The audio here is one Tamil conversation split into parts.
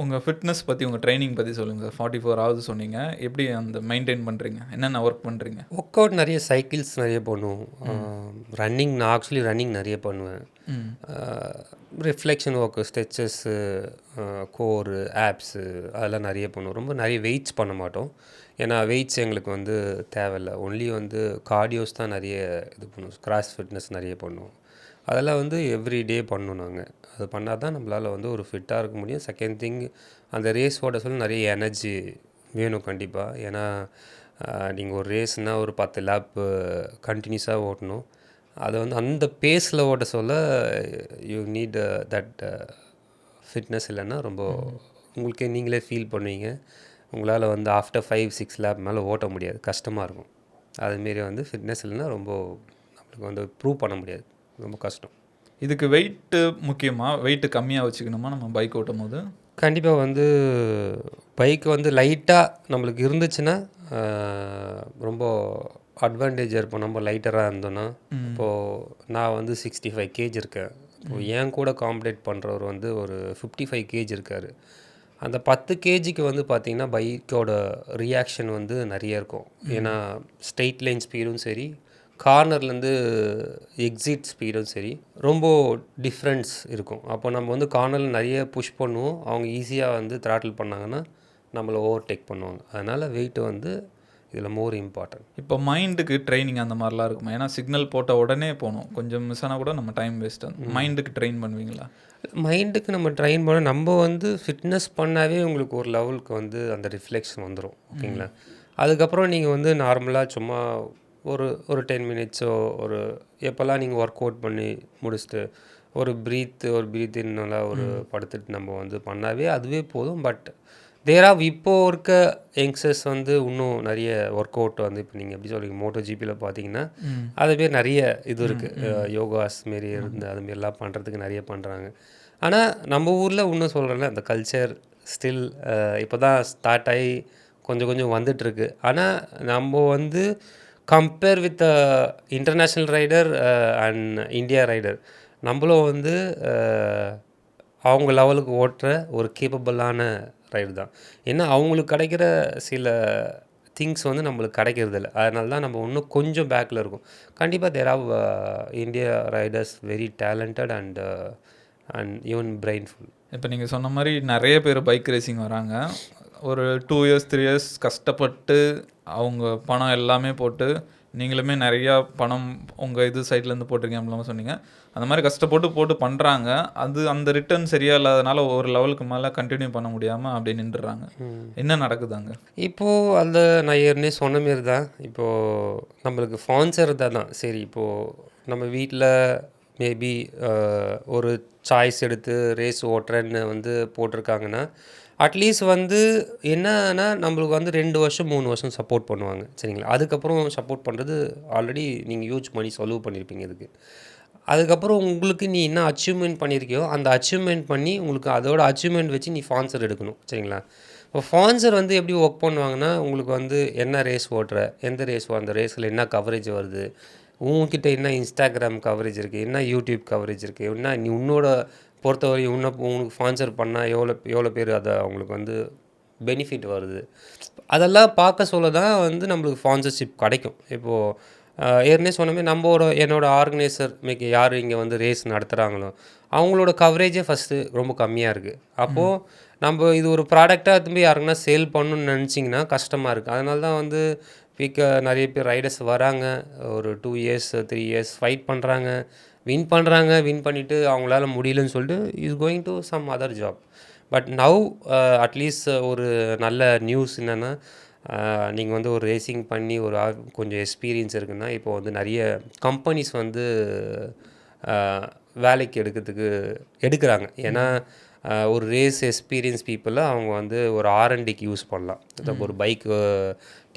உங்கள் ஃபிட்னஸ் பற்றி உங்கள் ட்ரைனிங் பற்றி சொல்லுங்கள் சார். 44 ஹவர்ஸ் சொன்னீங்க. எப்படி அந்த மெயின்டைன் பண்ணுறீங்க? என்னென்ன ஒர்க் பண்ணுறீங்க? ஒர்க் அவுட் நிறைய சைக்கிள்ஸ் நிறைய பண்ணுவோம். ரன்னிங் நான் ஆக்சுவலி ரன்னிங் நிறைய பண்ணுவேன். ரிஃப்ளெக்ஷன் ஒர்க்கு, ஸ்ட்ரெச்சஸ்ஸு, கோரு, ஆப்ஸு அதெல்லாம் நிறைய பண்ணுவோம். ரொம்ப நிறைய வெயிட்ஸ் பண்ண மாட்டோம். ஏன்னா வெயிட்ஸ் எங்களுக்கு வந்து தேவையில்லை. ஒன்லி வந்து கார்டியோஸ் தான் நிறைய இது பண்ணுவோம். கிராஸ் ஃபிட்னஸ் நிறைய பண்ணுவோம். அதெல்லாம் வந்து எவ்ரி டே பண்ணணும் நாங்கள். அது பண்ணால் தான் நம்மளால் வந்து ஒரு ஃபிட்டாக இருக்க முடியும். செகண்ட் திங், அந்த ரேஸ் ஓட சொல்ல நிறைய எனர்ஜி வேணும் கண்டிப்பாக. ஏன்னா நீங்கள் ஒரு ரேஸ்னால் ஒரு 10 லேப்பு கண்டினியூஸாக ஓட்டணும். அதை வந்து அந்த பேஸில் ஓட்ட சொல்ல யூ நீட் தட் ஃபிட்னஸ். இல்லைன்னா ரொம்ப உங்களுக்கே நீங்களே ஃபீல் பண்ணுவீங்க. உங்களால் வந்து ஆஃப்டர் 5-6 லேப் மேலே ஓட்ட முடியாது, கஷ்டமாக இருக்கும். அதுமாரி வந்து ஃபிட்னஸ் இல்லைன்னா ரொம்ப நம்மளுக்கு வந்து ப்ரூவ் பண்ண முடியாது, ரொம்ப கஷ்டம். இதுக்கு வெயிட்டு முக்கியமாக, வெயிட்டு கம்மியாக வச்சுக்கணுமா நம்ம பைக் ஓட்டும் போது? கண்டிப்பாக வந்து பைக் வந்து லைட்டாக நம்மளுக்கு இருந்துச்சுன்னா ரொம்ப அட்வான்டேஜாக இருப்போம். நம்ம லைட்டராக இருந்தோன்னா. இப்போது நான் வந்து 65 கேஜ் இருக்கேன். இப்போது என் கூட காம்படேட் பண்ணுறவர் வந்து ஒரு 55 கேஜ் இருக்கார். அந்த 10 கேஜிக்கு வந்து பார்த்திங்கன்னா பைக்கோட ரியாக்ஷன் வந்து நிறைய இருக்கும். ஏன்னா ஸ்ட்ரெயிட் லைன் ஸ்பீடும் சரி, கார்னர்லேருந்து எக்ஸிட் ஸ்பீடும் சரி, ரொம்ப டிஃப்ரென்ஸ் இருக்கும். அப்போ நம்ம வந்து கார்னரில் நிறைய புஷ் பண்ணுவோம். அவங்க ஈஸியாக வந்து த்ராட்டில் பண்ணாங்கன்னா நம்மளை ஓவர்டேக் பண்ணுவாங்க. அதனால் வெயிட்டு வந்து இதில் மோர் இம்பார்ட்டன்ட். இப்போ மைண்டுக்கு ட்ரைனிங் அந்த மாதிரிலாம் இருக்குமா? ஏன்னா சிக்னல் போட்ட உடனே போகணும், கொஞ்சம் மிஸ் ஆனால் கூட நம்ம டைம் வேஸ்ட். மைண்டுக்கு ட்ரெயின் பண்ணுவீங்களா? மைண்டுக்கு நம்ம ட்ரெயின் பண்ண நம்ம வந்து ஃபிட்னஸ் பண்ணாவே உங்களுக்கு ஒரு லெவலுக்கு வந்து அந்த ரிஃப்ளெக்ஷன் வந்துடும். ஓகேங்களா? அதுக்கப்புறம் நீங்கள் வந்து நார்மலாக சும்மா ஒரு 10 மினிட்ஸோ ஒரு எப்போல்லாம் நீங்கள் ஒர்க் அவுட் பண்ணி முடிச்சுட்டு ஒரு ப்ரீத் இன் நல்லா ஒரு படுத்துட்டு நம்ம வந்து பண்ணாவே அதுவே போதும். பட் இப்போது இருக்க யங்ஸ்டர்ஸ் வந்து இன்னும் நிறைய ஒர்க் அவுட் வந்து இப்போ நீங்கள் எப்படி சொல்கிறீங்க, மோட்டோ ஜிபியில் பார்த்தீங்கன்னா அதுமாரி நிறைய இது இருக்குது. யோகாஸ் மாரி இருந்து அதுமாரிலாம் பண்ணுறதுக்கு நிறைய பண்ணுறாங்க. ஆனால் நம்ம ஊரில் இன்னும் சொல்கிறேன்ல, அந்த கல்ச்சர் ஸ்டில் இப்போ தான் ஸ்டார்ட் ஆகி கொஞ்சம் கொஞ்சம் வந்துட்டுருக்கு. ஆனால் நம்ம வந்து compare with international rider and India rider, நம்மளும் வந்து அவங்க லெவலுக்கு ஓட்டுற ஒரு கேப்பபிளான ரைடு தான். ஏன்னா அவங்களுக்கு கிடைக்கிற சில திங்ஸ் வந்து நம்மளுக்கு கிடைக்கிறதில்ல. அதனால தான் நம்ம இன்னும் கொஞ்சம் பேக்கில் இருக்கும். கண்டிப்பாக there are India riders very talented and even brainful. இப்போ நீங்கள் சொன்ன மாதிரி நிறைய பேர் பைக் ரேசிங் வராங்க. ஒரு 2 இயர்ஸ் 3 இயர்ஸ் கஷ்டப்பட்டு அவங்க பணம் எல்லாமே போட்டு, நீங்களுமே நிறையா பணம் உங்கள் இது சைட்லேருந்து போட்டிருக்கீங்க அப்படிலாம் சொன்னீங்க. அந்த மாதிரி கஷ்டப்பட்டு பண்ணுறாங்க. அந்த ரிட்டர்ன் சரியாக இல்லாதனால ஒரு லெவலுக்கு மேலே கண்டினியூ பண்ண முடியாமல் அப்படி நின்றுறாங்க. என்ன நடக்குதாங்க இப்போது? அந்த நான் ஏற்கனவே சொன்ன மாரி தான். இப்போது நம்மளுக்கு ஸ்பான்சர் தான். சரி, இப்போது நம்ம வீட்டில் மேபி ஒரு சாய்ஸ் எடுத்து ரேஸ் ஓட்டுறேன்னு வந்து போட்டிருக்காங்கன்னா, அட்லீஸ்ட் வந்து என்னன்னா நம்மளுக்கு வந்து 2 வருஷம் 3 வருஷம் சப்போர்ட் பண்ணுவாங்க. சரிங்களா? அதுக்கப்புறம் சப்போர்ட் பண்ணுறது ஆல்ரெடி நீங்கள் ஹியூஜ் மணி செலவு பண்ணியிருப்பீங்க இதுக்கு. அதுக்கப்புறம் உங்களுக்கு நீ என்ன அச்சீவ்மெண்ட் பண்ணியிருக்கியோ அந்த அச்சீவ்மெண்ட் பண்ணி உங்களுக்கு அதோட அச்சீவ்மெண்ட் வச்சு நீ ஸ்பான்சர் எடுக்கணும். சரிங்களா? இப்போ ஸ்பான்சர் வந்து எப்படி ஒர்க் பண்ணுவாங்கன்னா, உங்களுக்கு வந்து என்ன ரேஸ் ஓட்டுற, எந்த ரேஸ், அந்த ரேஸில் என்ன கவரேஜ் வருது, உங்ககிட்ட என்ன இன்ஸ்டாகிராம் கவரேஜ் இருக்குது, என்ன யூடியூப் கவரேஜ் இருக்குது, என்ன நீ உன்னோட பொறுத்தவரை உங்களுக்கு ஸ்பான்சர் பண்ணால் எவ்வளோ பேர் அதை அவங்களுக்கு வந்து பெனிஃபிட் வருது, அதெல்லாம் பார்க்க சொல்ல தான் வந்து நம்மளுக்கு ஸ்பான்சர்ஷிப் கிடைக்கும். இப்போது ஏற்கனவே சொன்னமே என்னோடய ஆர்கனைசர் யார் இங்கே வந்து ரேஸ் நடத்துகிறாங்களோ அவங்களோட கவரேஜே ஃபஸ்ட்டு ரொம்ப கம்மியாக இருக்குது. அப்போது நம்ம இது ஒரு ப்ராடக்டாக திரும்பி யாருக்குன்னா சேல் பண்ணணுன்னு நினச்சிங்கன்னா கஷ்டமாக இருக்குது. அதனால தான் வந்து நிறைய பேர் ரைடர்ஸ் வராங்க, ஒரு 2 இயர்ஸ் 3 இயர்ஸ் ஃபைட் பண்ணுறாங்க, வின் பண்ணிவிட்டு அவங்களால முடியலன்னு சொல்லிட்டு is going to some other job. But now at least ஒரு நல்ல நியூஸ் என்னென்னா, நீங்கள் வந்து ஒரு ரேசிங் பண்ணி கொஞ்சம் எக்ஸ்பீரியன்ஸ் இருக்குன்னா இப்போ வந்து நிறைய கம்பெனிஸ் வந்து வேலைக்கு எடுக்கிறாங்க. ஏன்னா ஒரு ரேஸ் எக்ஸ்பீரியன்ஸ் பீப்புளை அவங்க வந்து ஒரு R&Dக்கு யூஸ் பண்ணலாம். ஒரு பைக்கு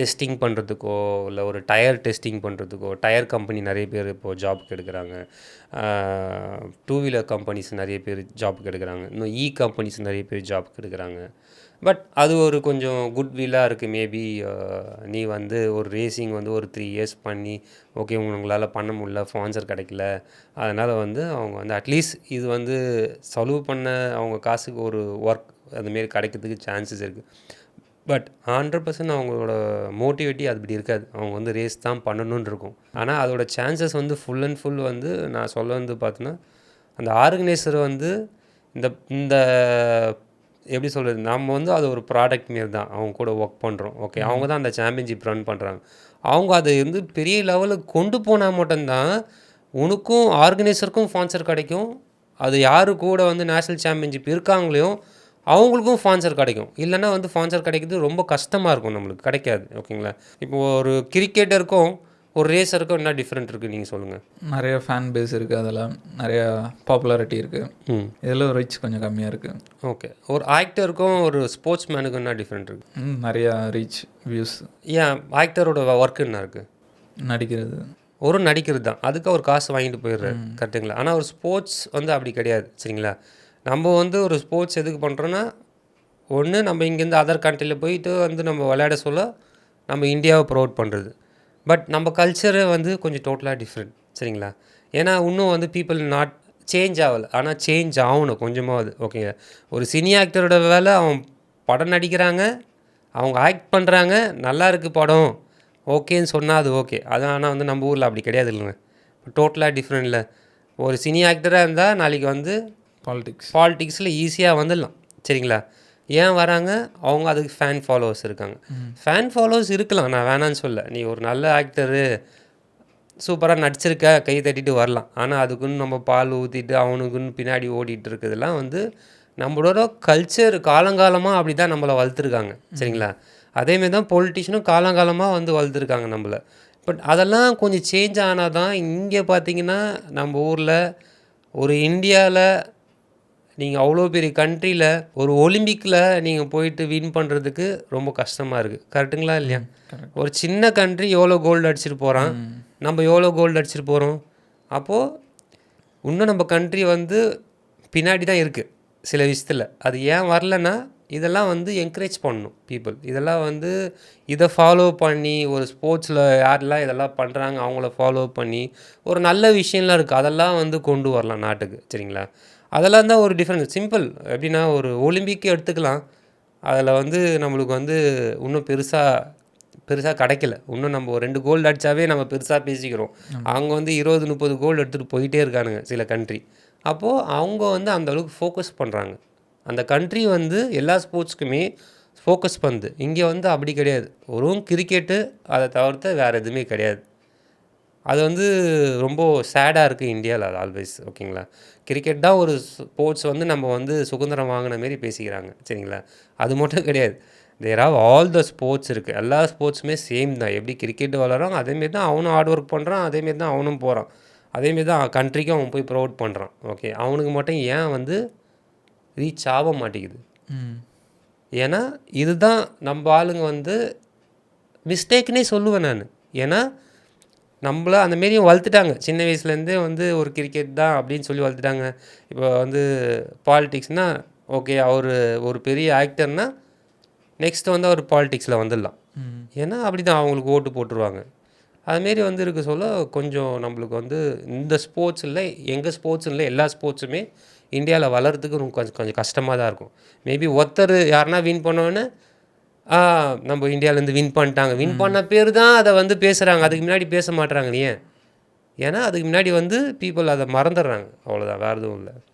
டெஸ்டிங் பண்ணுறதுக்கோ இல்லை ஒரு டயர் டெஸ்டிங் பண்ணுறதுக்கோ டயர் கம்பெனி நிறைய பேர் இப்போது ஜாப்க்கு எடுக்கிறாங்க. டூ வீலர் கம்பெனிஸ் நிறைய பேர் ஜாப்க்கு எடுக்கிறாங்க. இன்னும் கம்பெனிஸ் நிறைய பேர் ஜாப்க்கு எடுக்கிறாங்க. பட் அது ஒரு கொஞ்சம் குட் வில்லாக இருக்குது. மேபி நீ வந்து ஒரு ரேசிங் வந்து ஒரு 3 இயர்ஸ் பண்ணி ஓகே உங்களால் பண்ண முடியல, ஸ்பான்சர் கிடைக்கல, அதனால் வந்து அவங்க வந்து அட்லீஸ்ட் இது வந்து செலவு பண்ண அவங்க காசுக்கு ஒரு ஒர்க் அதுமாரி கிடைக்கிறதுக்கு சான்சஸ் இருக்குது. பட் 100% அவங்களோட மோட்டிவேட்டி அது இப்படி இருக்காது. அவங்க வந்து ரேஸ் தான் பண்ணணும்னு இருக்கும். ஆனால் அதோட சான்சஸ் வந்து ஃபுல் அண்ட் ஃபுல் வந்து நான் சொல்ல வந்து பார்த்தீங்கன்னா அந்த ஆர்கனைசர் வந்து இந்த இந்த எப்படி சொல்கிறது, நம்ம வந்து அது ஒரு ப்ராடக்ட் மாரி தான் அவங்க கூட ஒர்க் பண்ணுறோம். ஓகே அவங்க தான் அந்த சாம்பியன்ஷிப் ரன் பண்ணுறாங்க. அவங்க அதை வந்து பெரிய லெவலுக்கு கொண்டு போனால் மட்டும்தான் உனக்கும் ஆர்கனைசருக்கும் ஸ்பான்சர் கிடைக்கும். அது யாரு கூட வந்து நேஷ்னல் சாம்பியன்ஷிப் இருக்காங்களையும் அவங்களுக்கும் ஸ்பான்சர் கிடைக்கும். இல்லைன்னா வந்து ஸ்பான்சர் கிடைக்கிறது ரொம்ப கஷ்டமாக இருக்கும், நம்மளுக்கு கிடைக்காது. ஓகேங்களா? இப்போது ஒரு கிரிக்கெட்டருக்கும் ஒரு ரேசருக்கும் என்ன டிஃப்ரெண்ட் இருக்குது நீங்கள் சொல்லுங்கள். நிறைய ஃபேன் பேஸ் இருக்குது, அதில் நிறையா பாப்புலாரிட்டி இருக்குது. இதில் ரிச் கொஞ்சம் கம்மியாக இருக்குது. ஓகே, ஒரு ஆக்டருக்கும் ஒரு ஸ்போர்ட்ஸ் மேனுக்கும் என்ன டிஃப்ரெண்ட் இருக்குது? நிறையா ரீச் வியூஸ். ஏன் ஆக்டரோட ஒர்க் என்ன இருக்குது? நடிக்கிறது. ஒரு நடிக்கிறது தான், அதுக்கு அவர் காசு வாங்கிட்டு போயிடுறாரு. கரெக்டுங்களா? ஆனால் ஒரு ஸ்போர்ட்ஸ் வந்து அப்படி கிடையாது. சரிங்களா? நம்ம வந்து ஒரு ஸ்போர்ட்ஸ் எதுக்கு பண்ணுறோன்னா, ஒன்று நம்ம இங்கேருந்து அதர் கண்ட்ரியில் போயிட்டு வந்து நம்ம விளையாட சொல்ல நம்ம இந்தியாவை ப்ரொமோட் பண்ணுறது. பட் நம்ம கல்ச்சரை வந்து கொஞ்சம் டோட்டலாக டிஃப்ரெண்ட். சரிங்களா? ஏன்னா இன்னும் வந்து பீப்புள் நாட் சேஞ்ச் ஆகலை. ஆனால் சேஞ்ச் ஆகணும் கொஞ்சமாவது. ஓகேங்க, ஒரு சினி ஆக்டரோட வேலை அவன் படம் நடிக்கிறாங்க, அவங்க ஆக்ட் பண்ணுறாங்க, நல்லா இருக்குது படம், ஓகேன்னு சொன்னால் அது ஓகே. அது ஆனால் வந்து நம்ம ஊரில் அப்படி கிடையாது இல்லைங்க. டோட்டலாக டிஃப்ரெண்ட் இல்லை. ஒரு சினி ஆக்டராக இருந்தால் நாளைக்கு வந்து பாலிடிக்ஸில் ஈஸியாக வந்துடலாம். சரிங்களா? ஏன் வராங்க? அவங்க அதுக்கு ஃபேன் ஃபாலோவர்ஸ் இருக்காங்க. ஃபேன் ஃபாலோவர்ஸ் இருக்கலாம், நான் வேணான்னு சொல்ல. நீ ஒரு நல்ல ஆக்டரு சூப்பராக நடிச்சிருக்க, கை தட்டிட்டு வரலாம். ஆனால் அதுக்குன்னு நம்ம பால் ஊற்றிட்டு அவனுக்குன்னு பின்னாடி ஓடிட்டு இருக்குதுலாம் வந்து நம்மளோட கல்ச்சர் காலங்காலமாக அப்படி தான் நம்மளை வளர்த்துருக்காங்க. சரிங்களா? அதேமாரி தான் பொலிட்டிஷியனும் காலங்காலமாக வந்து வளர்த்துருக்காங்க நம்மளை. பட் அதெல்லாம் கொஞ்சம் சேஞ்ச் ஆனால் தான் இங்கே பார்த்தீங்கன்னா நம்ம ஊரில் ஒரு இந்தியாவில் நீங்கள் அவ்வளோ பெரிய கண்ட்ரியில் ஒரு ஒலிம்பிக்கில் நீங்கள் போயிட்டு வின் பண்ணுறதுக்கு ரொம்ப கஷ்டமாக இருக்குது. கரெக்டுங்களா இல்லையா? ஒரு சின்ன கண்ட்ரி எவ்வளோ கோல்டு அடிச்சிட்டு போகிறான், நம்ம எவ்வளோ கோல்டு அடிச்சிட்டு போகிறோம். அப்போது இன்னும் நம்ம கண்ட்ரி வந்து பின்னாடி தான் இருக்குது சில விஷயத்தில். அது ஏன் வரலன்னா இதெல்லாம் வந்து என்கரேஜ் பண்ணணும் பீப்புள். இதெல்லாம் வந்து இதை ஃபாலோ பண்ணி ஒரு ஸ்போர்ட்ஸில் யாரெல்லாம் இதெல்லாம் பண்ணுறாங்க அவங்கள ஃபாலோ பண்ணி ஒரு நல்ல விஷயம்லாம் இருக்குது, அதெல்லாம் வந்து கொண்டு வரலாம் நாட்டுக்கு. சரிங்களா? அதெல்லாம் தான் ஒரு டிஃப்ரெண்ட். சிம்பிள். எப்படின்னா ஒரு ஒலிம்பிக்கே எடுத்துக்கலாம், அதில் வந்து நம்மளுக்கு வந்து இன்னும் பெருசாக கிடைக்கல. இன்னும் நம்ம ஒரு 2 கோல்டு அடித்தாவே நம்ம பெருசாக பேசிக்கிறோம். அவங்க வந்து 20-30 கோல்டு எடுத்துகிட்டு போயிட்டே இருக்கானுங்க சில கண்ட்ரி. அப்போது அவங்க வந்து அந்தளவுக்கு ஃபோக்கஸ் பண்ணுறாங்க. அந்த கண்ட்ரி வந்து எல்லா ஸ்போர்ட்ஸ்க்குமே ஃபோக்கஸ் பண்ணுது. இங்கே வந்து அப்படி கிடையாது. ஒரு கிரிக்கெட்டு அதை தவிர்த்து வேறு எதுவுமே கிடையாது. அது வந்து ரொம்ப சேடாக இருக்குது இந்தியாவில். அது ஆல்வேஸ். ஓகேங்களா? கிரிக்கெட் தான் ஒரு ஸ்போர்ட்ஸ் வந்து நம்ம வந்து சுதந்திரம் வாங்கின மாரி பேசிக்கிறாங்க. சரிங்களா? அது மட்டும் கிடையாது. There are all the sports இருக்குது. எல்லா ஸ்போர்ட்ஸுமே சேம் தான். எப்படி கிரிக்கெட் விளாட்றான் அதேமாரி தான் அவனும் ஹார்ட் ஒர்க் பண்ணுறான், அதேமாரி தான் அவனும் போகிறான், அதேமாரி தான் கண்ட்ரிக்கும் அவன் போய் ப்ரொமோட் பண்ணுறான். ஓகே, அவனுக்கு மட்டும் ஏன் வந்து ரீச் ஆக மாட்டேங்குது? ஏன்னா இதுதான் நம்ம ஆளுங்க வந்து மிஸ்டேக்குன்னே சொல்லுவேன் நான். ஏன்னா நம்மள அந்தமாரியும் வளர்த்துட்டாங்க சின்ன வயசுலேருந்தே. வந்து ஒரு கிரிக்கெட் தான் அப்படின்னு சொல்லி வளர்த்துட்டாங்க. இப்போ வந்து பாலிடிக்ஸ்னால் ஓகே, அவர் ஒரு பெரிய ஆக்டர்னால் நெக்ஸ்ட்டு வந்து அவர் பாலிடிக்ஸில் வந்துடலாம். ஏன்னா அப்படி தான் அவங்களுக்கு ஓட்டு போட்டுருவாங்க. அதுமாரி வந்து இருக்க சொல்ல கொஞ்சம் நம்மளுக்கு வந்து இந்த ஸ்போர்ட்ஸ் இல்லை, எங்கள் ஸ்போர்ட்ஸ் இல்லை, எல்லா ஸ்போர்ட்ஸுமே இந்தியாவில் வளர்கிறதுக்கு கொஞ்சம் கொஞ்சம் கஷ்டமாக தான் இருக்கும். மேபி ஒருத்தர் யாருன்னா வின் பண்ணோன்னு நம்ம இந்தியாவிலேருந்து வின் பண்ணிட்டாங்க, வின் பண்ண பேர் தான் அதை வந்து பேசுகிறாங்க, அதுக்கு முன்னாடி பேச மாட்டுறாங்க. ஏன்? ஏன்னா அதுக்கு முன்னாடி வந்து பீப்புள் அதை மறந்துடுறாங்க. அவ்வளோதான், வேறு எதுவும் இல்லை.